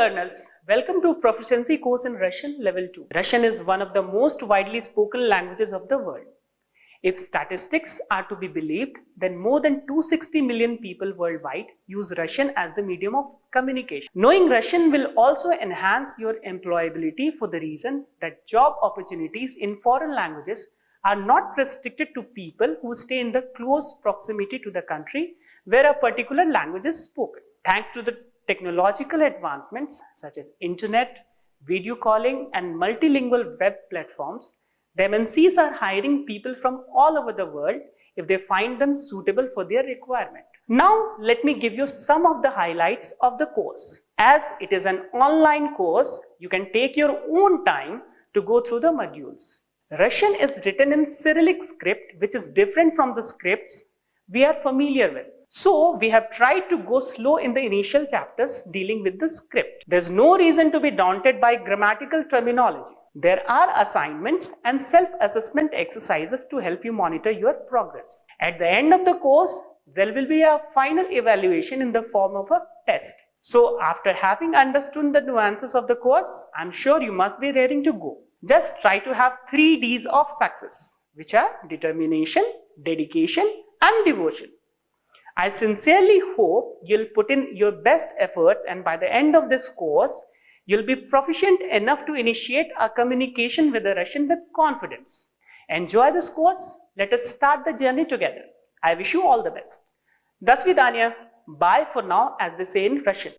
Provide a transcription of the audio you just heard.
learners, welcome to Proficiency Course in Russian Level 2. Russian is one of the most widely spoken languages of the world. If statistics are to be believed, then more than 260 million people worldwide use Russian as the medium of communication. Knowing Russian will also enhance your employability for the reason that job opportunities in foreign languages are not restricted to people who stay in the close proximity to the country where a particular language is spoken. Thanks to the technological advancements such as internet, video calling and multilingual web platforms, the MNCs are hiring people from all over the world if they find them suitable for their requirement. Now let me give you some of the highlights of the course. As it is an online course, you can take your own time to go through the modules. Russian is written in Cyrillic script, which is different from the scripts we are familiar with. So we have tried to go slow in the initial chapters dealing with the script. There's no reason to be daunted by grammatical terminology. There are assignments and self-assessment exercises to help you monitor your progress. At the end of the course, there will be a final evaluation in the form of a test. So after having understood the nuances of the course, I'm sure you must be raring to go. Just try to have 3 Ds of success, which are determination, dedication, and devotion. I sincerely hope you'll put in your best efforts, and by the end of this course, you'll be proficient enough to initiate a communication with the Russian with confidence. Enjoy this course. Let us start the journey together. I wish you all the best. До свидания. Bye for now, as they say in Russian.